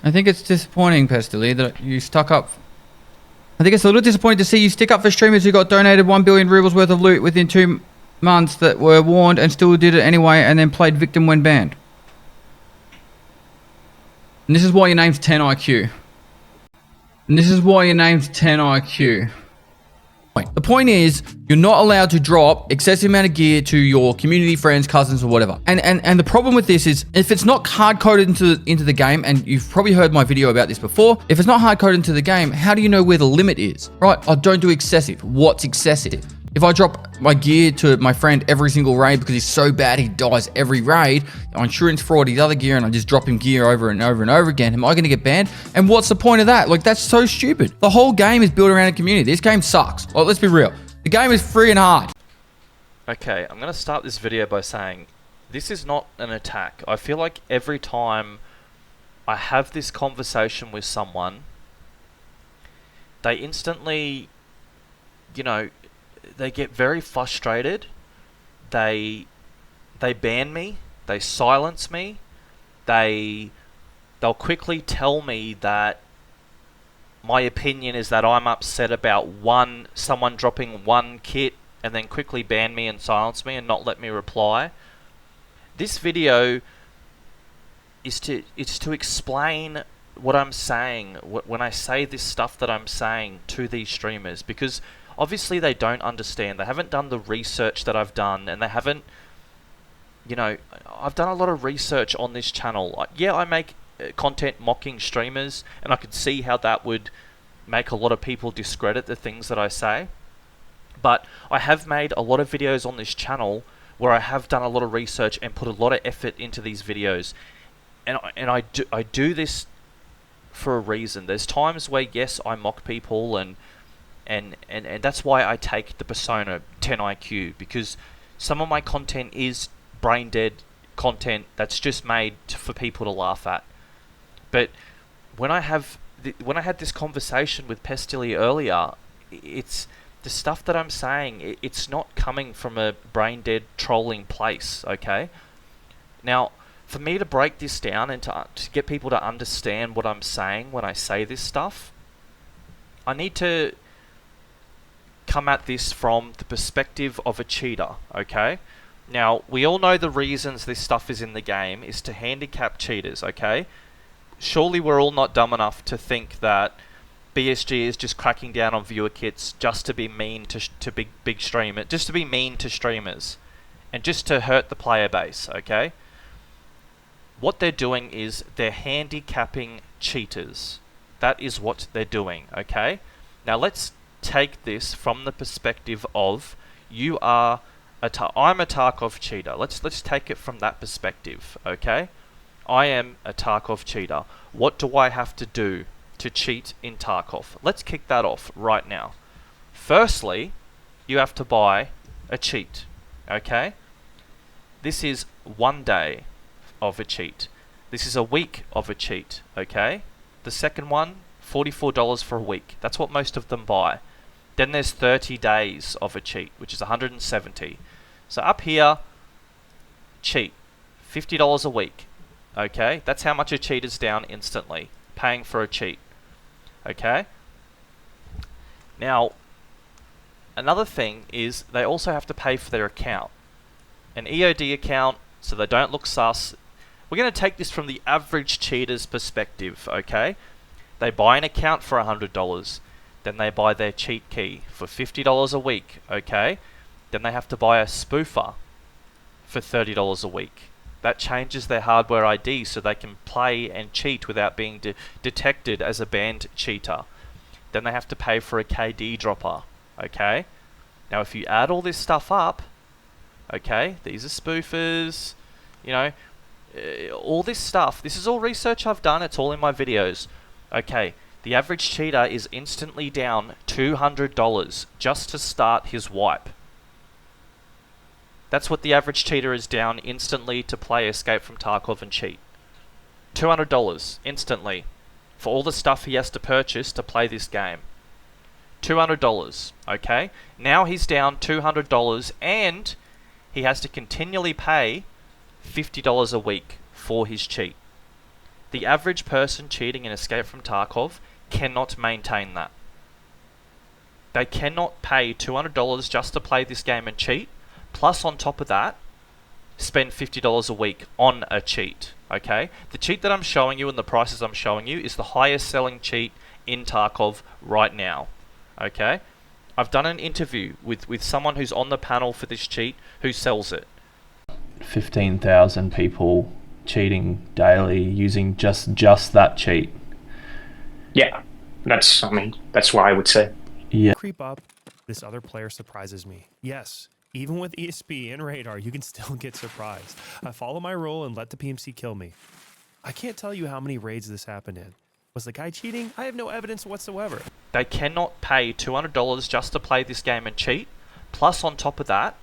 I think it's disappointing, Pestily, that you stuck up. I think it's a little disappointing to see you stick up for streamers who got donated 1 billion rubles worth of loot within 2 months that were warned and still did it anyway and then played victim when banned. And this is why your name's 10 IQ. And this is why your name's 10 IQ. The point is, you're not allowed to drop excessive amount of gear to your community, friends, cousins, or whatever. And the problem with this is, if it's not hard-coded into the game, and you've probably heard my video about this before, if it's not hard-coded into the game, how do you know where the limit is? Right? Oh, don't do excessive. What's excessive? If I drop my gear to my friend every single raid because he's so bad he dies every raid, I insurance fraud his other gear and I just drop him gear over and over and over again, am I going to get banned? And what's the point of that? Like, that's so stupid. The whole game is built around a community. This game sucks. Well, let's be real. The game is free and hard. Okay, I'm going to start this video by saying this is not an attack. I feel like every time I have this conversation with someone, they instantly, you know, they get very frustrated. They ban me. They silence me. They'll quickly tell me that my opinion is that I'm upset about someone dropping one kit and then quickly ban me and silence me and not let me reply. This video is to explain what I'm saying when I say this stuff that I'm saying to these streamers, because obviously they don't understand. They haven't done the research that I've done, and they haven't, you know, I've done a lot of research on this channel. Yeah, I make content mocking streamers, and I could see how that would make a lot of people discredit the things that I say. But I have made a lot of videos on this channel where I have done a lot of research and put a lot of effort into these videos. And I do this for a reason. There's times where, yes, I mock people, and that's why I take the persona 10 IQ, because some of my content is brain dead content that's just made for people to laugh at. But when I had this conversation with Pestily earlier, it's the stuff that I'm saying, it's not coming from a brain dead trolling place, okay? Now, for me to break this down and to get people to understand what I'm saying when I say this stuff, I need to come at this from the perspective of a cheater, okay? Now, we all know the reasons this stuff is in the game is to handicap cheaters, okay? Surely we're all not dumb enough to think that BSG is just cracking down on viewer kits just to be mean to big streamers, just to be mean to streamers, and just to hurt the player base, okay? What they're doing is they're handicapping cheaters. That is what they're doing, okay? Now let's take this from the perspective of I'm a TARKOV cheater. Let's take it from that perspective, okay? I am a TARKOV cheater. What do I have to do to cheat in TARKOV? Let's kick that off right now. Firstly, you have to buy a cheat, okay? This is 1 day of a cheat. This is a week of a cheat, okay? The second one, $44 for a week. That's what most of them buy. Then there's 30 days of a cheat, which is 170. So up here, cheat, $50 a week. Okay, that's how much a cheat is down instantly, paying for a cheat. Okay. Now, another thing is they also have to pay for their account, an EOD account, so they don't look sus. We're going to take this from the average cheater's perspective. Okay, they buy an account for $100. Then they buy their cheat key for $50 a week, okay? Then they have to buy a spoofer for $30 a week. That changes their hardware ID so they can play and cheat without being detected as a banned cheater. Then they have to pay for a KD dropper, okay? Now if you add all this stuff up, okay, these are spoofers, you know, all this stuff. This is all research I've done, it's all in my videos, okay? The average cheater is instantly down $200 just to start his wipe. That's what the average cheater is down instantly to play Escape from Tarkov and cheat. $200 instantly for all the stuff he has to purchase to play this game. $200, okay? Now he's down $200 and he has to continually pay $50 a week for his cheat. The average person cheating in Escape from Tarkov cannot maintain that. They cannot pay $200 just to play this game and cheat, plus on top of that, spend $50 a week on a cheat, okay? The cheat that I'm showing you and the prices I'm showing you is the highest selling cheat in Tarkov right now, okay? I've done an interview with someone who's on the panel for this cheat who sells it. 15,000 people cheating daily using just that cheat. Yeah, that's what I would say. Yeah. Creep up, this other player surprises me. Yes, even with ESP and radar, you can still get surprised. I follow my rule and let the PMC kill me. I can't tell you how many raids this happened in. Was the guy cheating? I have no evidence whatsoever. They cannot pay $200 just to play this game and cheat, plus on top of that,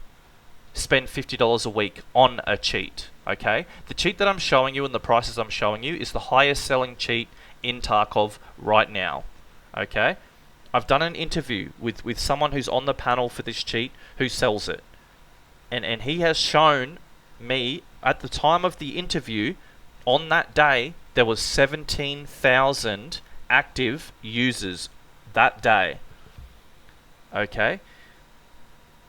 spend $50 a week on a cheat, okay? The cheat that I'm showing you and the prices I'm showing you is the highest selling cheat in Tarkov right now, okay? I've done an interview with someone who's on the panel for this cheat who sells it. And he has shown me, at the time of the interview, on that day, there was 17,000 active users that day. Okay?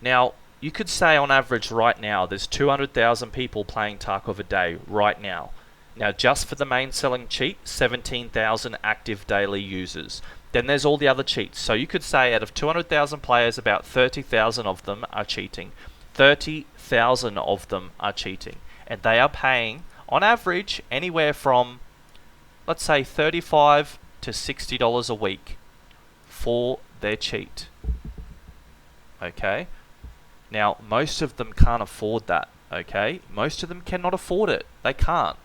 Now, you could say on average right now, there's 200,000 people playing Tarkov a day right now. Now, just for the main selling cheat, 17,000 active daily users. Then there's all the other cheats. So you could say out of 200,000 players, about 30,000 of them are cheating. 30,000 of them are cheating. And they are paying, on average, anywhere from, let's say, $35 to $60 a week for their cheat. Okay? Now, most of them can't afford that. Okay? Most of them cannot afford it. They can't.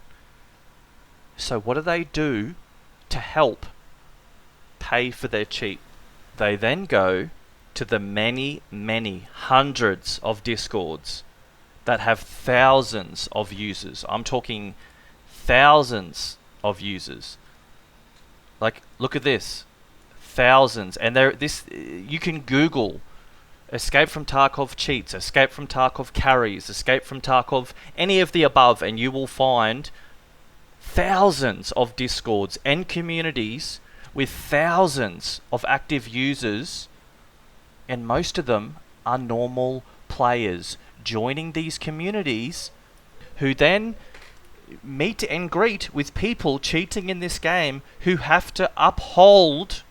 So what do they do to help pay for their cheat? They then go to the many hundreds of Discords that have thousands of users. I'm talking thousands of users. Like, look at this. Thousands. And you can Google Escape from Tarkov cheats, Escape from Tarkov carries, Escape from Tarkov, any of the above, and you will find thousands of Discords and communities with thousands of active users, and most of them are normal players joining these communities who then meet and greet with people cheating in this game who have to uphold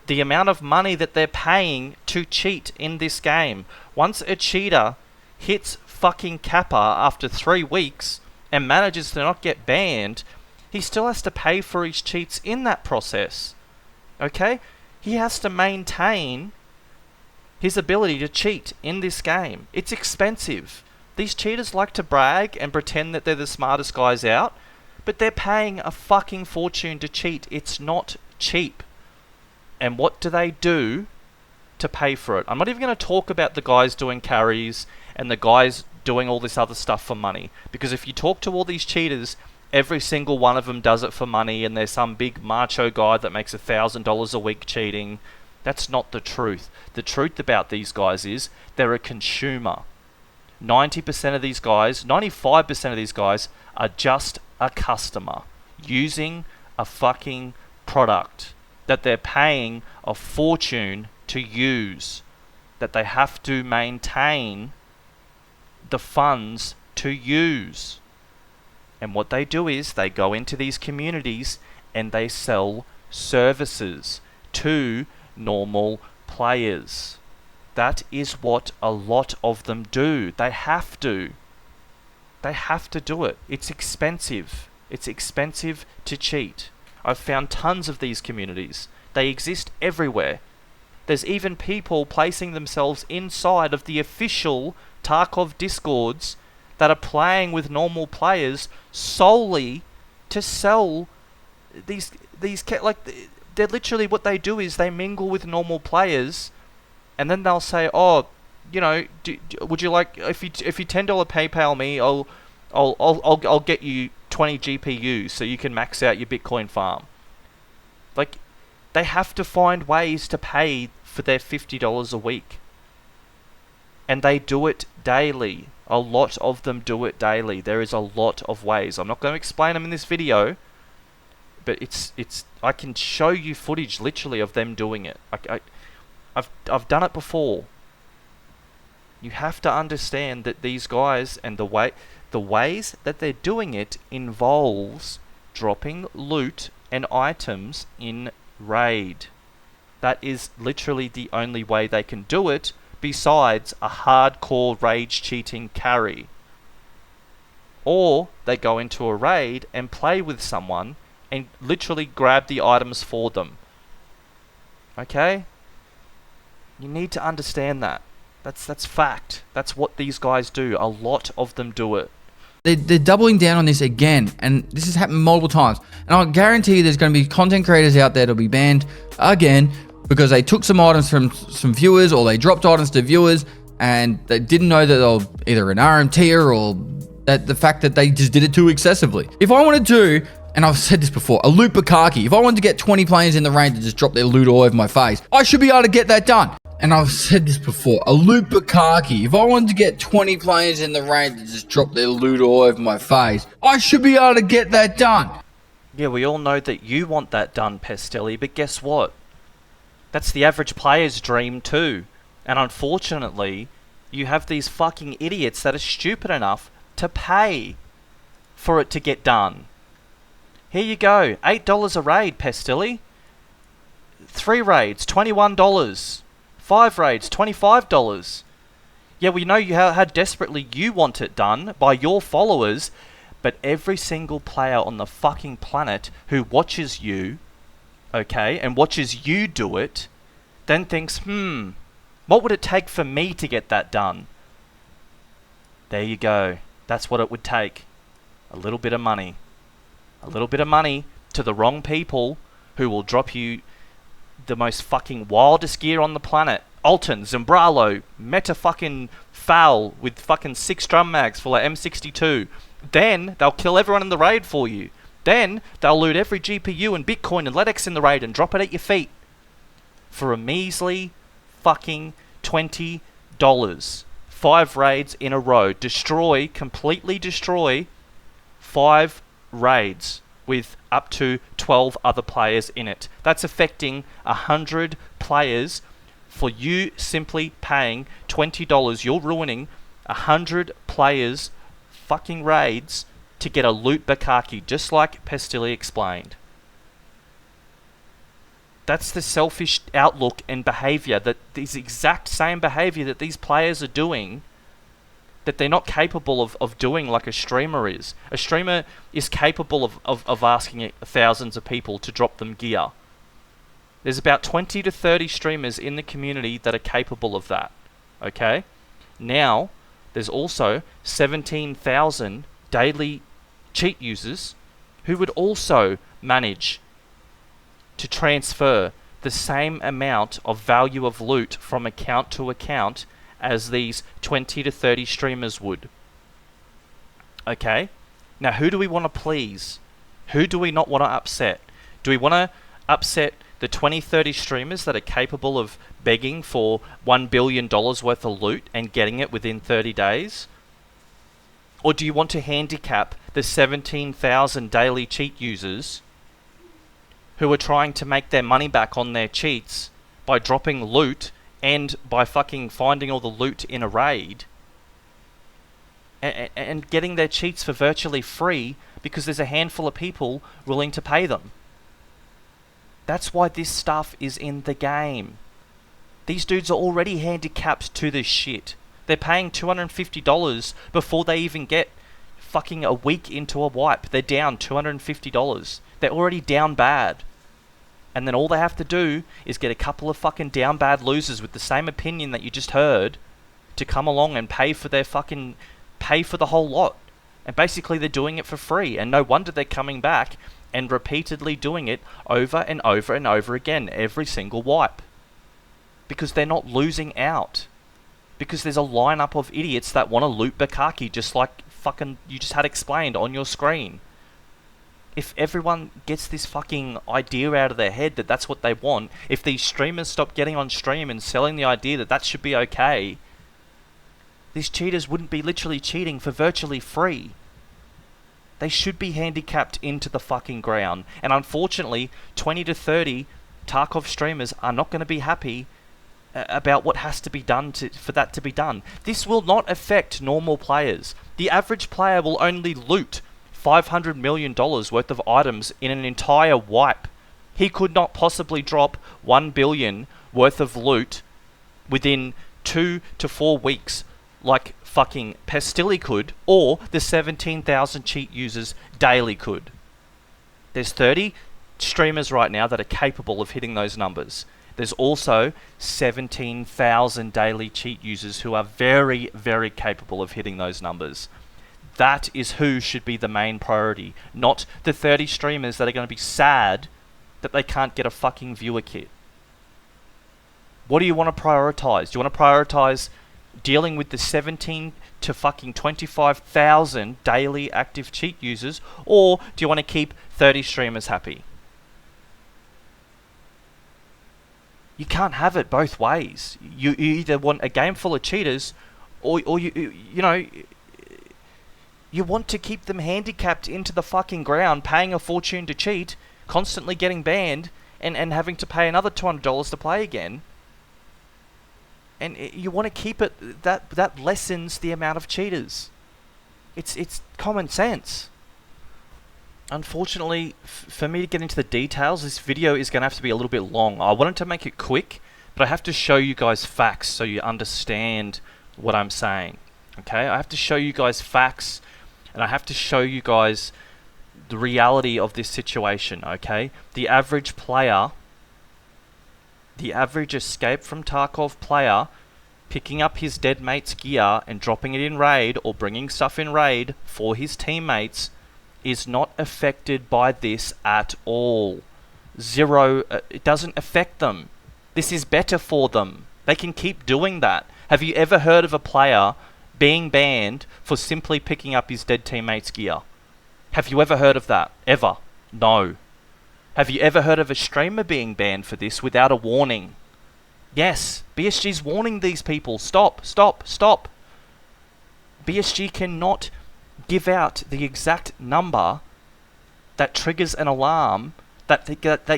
the amount of money that they're paying to cheat in this game. Once a cheater hits fucking Kappa after 3 weeks and manages to not get banned, he still has to pay for his cheats in that process. Okay? He has to maintain his ability to cheat in this game. It's expensive. These cheaters like to brag and pretend that they're the smartest guys out, but they're paying a fucking fortune to cheat. It's not cheap. And what do they do to pay for it? I'm not even going to talk about the guys doing carries and the guys doing all this other stuff for money. Because if you talk to all these cheaters, every single one of them does it for money, and there's some big macho guy that makes $1,000 a week cheating. That's not the truth. The truth about these guys is they're a consumer. 90% of these guys, 95% of these guys are just a customer using a fucking product that they're paying a fortune to use, that they have to maintain the funds to use. And what they do is they go into these communities and they sell services to normal players. That is what a lot of them do. They have to. They have to do it. It's expensive. It's expensive to cheat. I've found tons of these communities. They exist everywhere. There's even people placing themselves inside of the official Tarkov Discords that are playing with normal players solely to sell these like, they're literally, what they do is they mingle with normal players, and then they'll say, oh, you know, would you like, if you $10 PayPal me, I'll get you 20 GPUs so you can max out your Bitcoin farm. Like, they have to find ways to pay for their $50 a week. And they do it daily. A lot of them do it daily. There is a lot of ways. I'm not going to explain them in this video, but I can show you footage literally of them doing it. I've done it before. You have to understand that these guys and the ways that they're doing it involves dropping loot and items in raid. That is literally the only way they can do it, besides a hardcore rage cheating carry. Or they go into a raid and play with someone and literally grab the items for them. Okay? You need to understand that. That's fact. That's what these guys do. A lot of them do it. They're doubling down on this again, and this has happened multiple times. And I guarantee you there's going to be content creators out there that'll be banned again because they took some items from some viewers, or they dropped items to viewers and they didn't know that they were either an RMTer or that the fact that they just did it too excessively. If I want to do, and I've said this before, a loot bukkake, if I wanted to get 20 players in the raid to just drop their loot all over my face, I should be able to get that done. And I've said this before, a loot bukkake, if I wanted to get 20 players in the raid to just drop their loot all over my face, I should be able to get that done. Yeah, we all know that you want that done, Pestelli, but guess what? That's the average player's dream too. And unfortunately, you have these fucking idiots that are stupid enough to pay for it to get done. Here you go, $8 a raid, Pestelli. 3 raids, $21. 5 raids, $25. Yeah, we know how desperately you want it done by your followers, but every single player on the fucking planet who watches you, okay, and watches you do it, then thinks, what would it take for me to get that done? There you go. That's what it would take. A little bit of money. A little bit of money to the wrong people who will drop you the most fucking wildest gear on the planet. Alton, Zimbralo, Meta fucking Foul with fucking 6 drum mags for like M62. Then they'll kill everyone in the raid for you. Then they'll loot every GPU and Bitcoin and LEDX in the raid and drop it at your feet. For a measly fucking $20. 5 raids in a row. Completely destroy 5 raids with up to 12 other players in it. That's affecting 100 players. For you simply paying $20, you're ruining 100 players' fucking raids to get a loot bukkake, just like Pestilli explained. That's the selfish outlook and behavior, that these exact same behavior that these players are doing, that they're not capable of doing like a streamer is. A streamer is capable of asking thousands of people to drop them gear. There's about 20 to 30 streamers in the community that are capable of that. Okay? Now, there's also 17,000 daily cheat users who would also manage to transfer the same amount of value of loot from account to account as these 20 to 30 streamers would. Okay? Now, who do we want to please? Who do we not want to upset? Do we want to upset the 20, 30 streamers that are capable of begging for $1 billion worth of loot and getting it within 30 days? Or do you want to handicap the 17,000 daily cheat users who are trying to make their money back on their cheats by dropping loot and by fucking finding all the loot in a raid and getting their cheats for virtually free because there's a handful of people willing to pay them? That's why this stuff is in the game. These dudes are already handicapped to this shit. They're paying $250 before they even get fucking a week into a wipe. They're down $250. They're already down bad. And then all they have to do is get a couple of fucking down bad losers with the same opinion that you just heard to come along and pay for the whole lot. And basically they're doing it for free. And no wonder they're coming back and repeatedly doing it over and over and over again, every single wipe. Because they're not losing out. Because there's a lineup of idiots that want to loot bukkake, just like fucking you just had explained on your screen. If everyone gets this fucking idea out of their head that that's what they want, if these streamers stop getting on stream and selling the idea that that should be okay, these cheaters wouldn't be literally cheating for virtually free. They should be handicapped into the fucking ground. And unfortunately, 20 to 30 Tarkov streamers are not going to be happy about what has to be done for that to be done. This will not affect normal players. The average player will only loot $500 million worth of items in an entire wipe. He could not possibly drop $1 billion worth of loot within 2 to 4 weeks like fucking Pestilli could, or the 17,000 cheat users daily could. There's 30 streamers right now that are capable of hitting those numbers. There's also 17,000 daily cheat users who are very, very capable of hitting those numbers. That is who should be the main priority, not the 30 streamers that are going to be sad that they can't get a fucking viewer kit. What do you want to prioritize? Do you want to prioritize dealing with the 17 to fucking 25,000 daily active cheat users, or do you want to keep 30 streamers happy? You can't have it both ways. You either want a game full of cheaters, or you know, you want to keep them handicapped into the fucking ground, paying a fortune to cheat, constantly getting banned, and having to pay another $200 to play again. And you want to keep it that lessens the amount of cheaters. It's common sense. Unfortunately, for me to get into the details, this video is going to have to be a little bit long. I wanted to make it quick, but I have to show you guys facts so you understand what I'm saying. Okay, I have to show you guys facts, and I have to show you guys the reality of this situation. Okay, the average player, the average escape from Tarkov player, picking up his dead mate's gear and dropping it in raid, or bringing stuff in raid for his teammates, is not affected by this at all. Zero. It doesn't affect them. This is better for them. They can keep doing that. Have you ever heard of a player being banned for simply picking up his dead teammate's gear? Have you ever heard of that? Ever? No. Have you ever heard of a streamer being banned for this without a warning? Yes. BSG's warning these people. Stop, stop, stop. BSG cannot give out the exact number that triggers an alarm that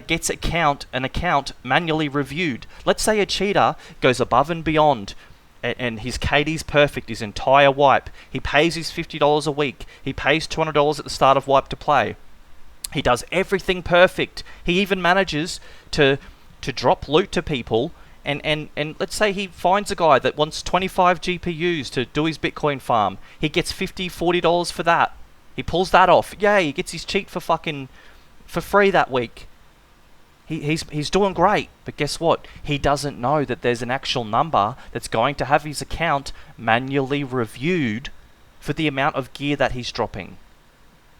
gets an account manually reviewed. Let's say a cheater goes above and beyond, and his KD's perfect, his entire wipe. He pays his $50 a week. He pays $200 at the start of wipe to play. He does everything perfect. He even manages to drop loot to people. And let's say he finds a guy that wants 25 GPUs to do his Bitcoin farm. He gets $50, $40 for that. He pulls that off. Yay, he gets his cheat for free that week. He's doing great. But guess what? He doesn't know that there's an actual number that's going to have his account manually reviewed for the amount of gear that he's dropping.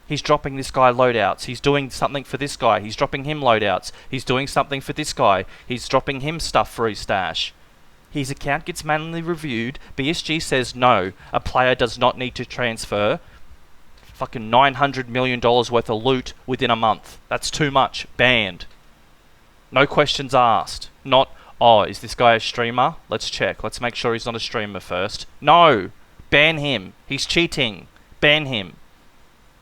He's dropping this guy loadouts. He's doing something for this guy. He's dropping him loadouts. He's doing something for this guy. He's dropping him stuff for his stash. His account gets manually reviewed. BSG says no, a player does not need to transfer fucking $900 million worth of loot within a month. That's too much. Banned. No questions asked. Not, oh, is this guy a streamer? Let's check. Let's make sure he's not a streamer first. No. Ban him. He's cheating. Ban him.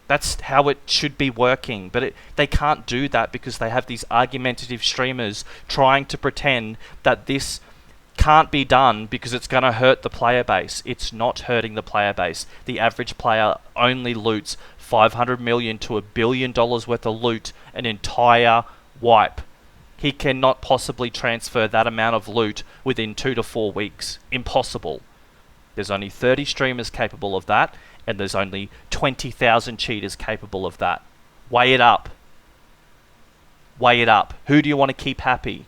That's how it should be working, but they can't do that because they have these argumentative streamers trying to pretend that this can't be done because it's going to hurt the player base. It's not hurting the player base. The average player only loots $500 million to $1 billion worth of loot an entire wipe. He cannot possibly transfer that amount of loot within 2 to 4 weeks. Impossible. There's only 30 streamers capable of that, and there's only 20,000 cheaters capable of that. Weigh it up. Weigh it up. Who do you want to keep happy?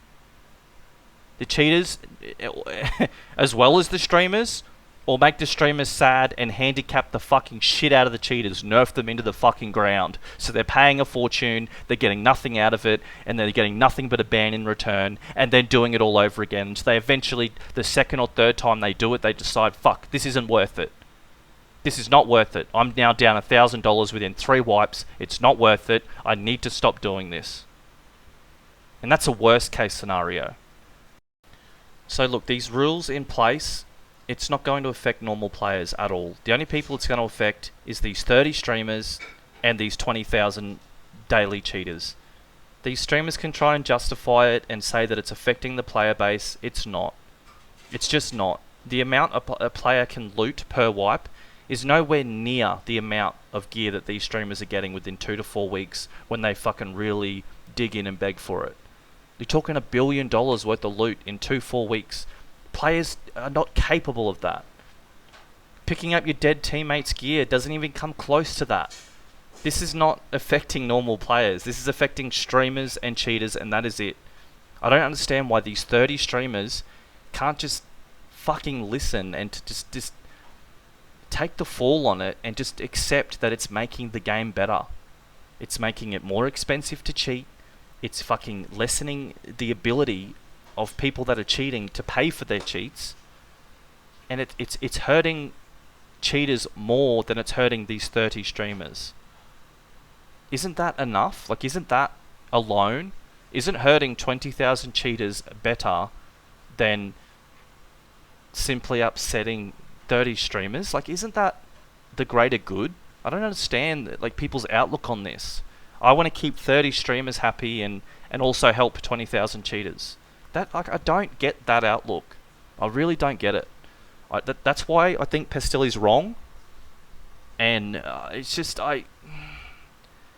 The cheaters, as well as the streamers, or make the streamers sad and handicap the fucking shit out of the cheaters, nerf them into the fucking ground. So they're paying a fortune, they're getting nothing out of it, and they're getting nothing but a ban in return, and then doing it all over again. So they eventually, the second or third time they do it, they decide, fuck, this isn't worth it. This is not worth it. I'm now down $1,000 within 3 wipes. It's not worth it. I need to stop doing this. And that's a worst case scenario. So look, these rules in place, It's not going to affect normal players at all. The only people it's going to affect is these 30 streamers and these 20,000 daily cheaters. These streamers can try and justify it and say that it's affecting the player base. It's not. It's just not. The amount a player can loot per wipe is nowhere near the amount of gear that these streamers are getting within 2 to 4 weeks when they fucking really dig in and beg for it. You're talking $1 billion worth of loot in 2-4 weeks. Players are not capable of that. Picking up your dead teammates' gear doesn't even come close to that. This is not affecting normal players. This is affecting streamers and cheaters, and that is it. I don't understand why these 30 streamers can't just fucking listen and to just take the fall on it and just accept that it's making the game better. It's making it more expensive to cheat. It's fucking lessening the ability of people that are cheating to pay for their cheats. And it's hurting cheaters more than it's hurting these 30 streamers. Isn't that enough? Like, isn't that alone? Isn't hurting 20,000 cheaters better than simply upsetting 30 streamers? Like, isn't that the greater good? I don't understand like people's outlook on this. I want to keep 30 streamers happy and also help 20,000 cheaters. That, like, I don't get that outlook. I really don't get it. That's why I think Pestilli's wrong. And it's just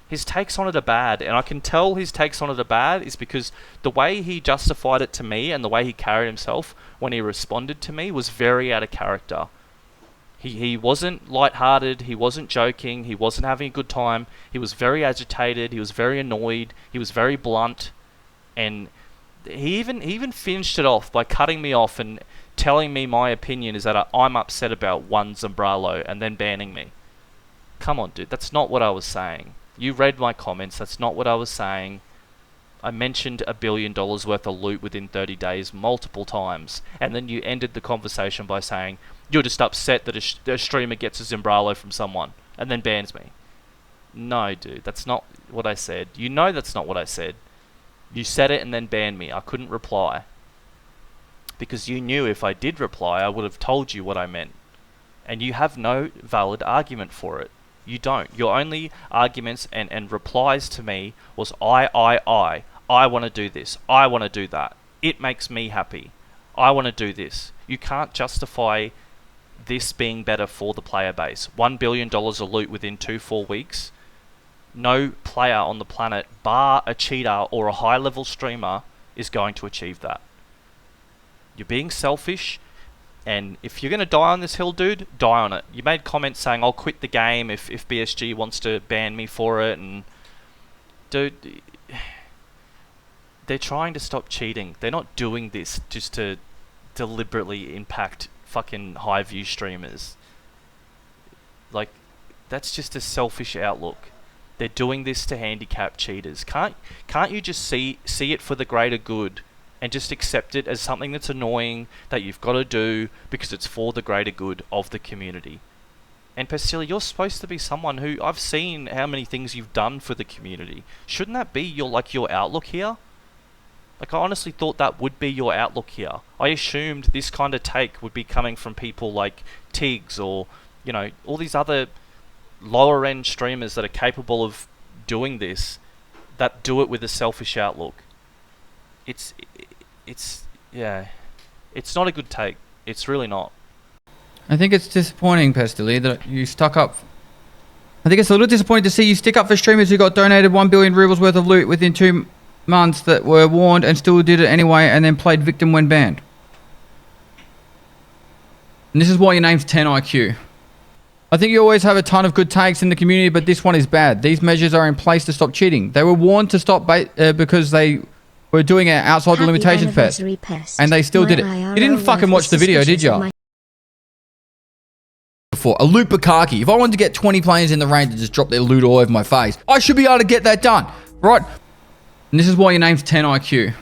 his takes on it are bad, and I can tell his takes on it are bad is because the way he justified it to me and the way he carried himself when he responded to me was very out of character. He wasn't lighthearted, he wasn't joking, he wasn't having a good time, he was very agitated, he was very annoyed, he was very blunt, and he even finished it off by cutting me off and telling me my opinion is that I'm upset about one Zombralo and then banning me. Come on, dude, that's not what I was saying. You read my comments, that's not what I was saying. I mentioned $1 billion worth of loot within 30 days multiple times, and then you ended the conversation by saying, you're just upset that a streamer gets a Zombralo from someone, and then bans me. No, dude, that's not what I said. You know that's not what I said. You said it and then banned me. I couldn't reply. Because you knew if I did reply, I would have told you what I meant. And you have no valid argument for it. You don't. Your only arguments and replies to me was I want to do this. I want to do that. It makes me happy. I want to do this. You can't justify this being better for the player base. $1 billion of loot within 2-4 weeks. No player on the planet, bar a cheater or a high-level streamer, is going to achieve that. You're being selfish. And if you're going to die on this hill, dude, die on it. You made comments saying, I'll quit the game if BSG wants to ban me for it. And, dude, they're trying to stop cheating. They're not doing this just to deliberately impact fucking high view streamers. Like, that's just a selfish outlook. They're doing this to handicap cheaters. Can't you just see it for the greater good? And just accept it as something that's annoying that you've got to do because it's for the greater good of the community. And Pestilli, you're supposed to be someone who, I've seen how many things you've done for the community. Shouldn't that be your outlook here? Like, I honestly thought that would be your outlook here. I assumed this kind of take would be coming from people like Tiggs or, you know, all these other lower end streamers that are capable of doing this, that do it with a selfish outlook. It's not a good take. It's really not. I think it's disappointing, Pestilli, that you stuck up. I think it's a little disappointing to see you stick up for streamers who got donated 1 billion rubles worth of loot within 2 months that were warned and still did it anyway and then played victim when banned. And this is why your name's 10 IQ. I think you always have a ton of good takes in the community, but this one is bad. These measures are in place to stop cheating. They were warned to stop because they were doing it outside the limitations pest, and they still did it. You didn't fucking watch the video, did you? For a loot Bukaki, if I wanted to get 20 players in the range to just drop their loot all over my face, I should be able to get that done, right? And this is why your name's 10 IQ.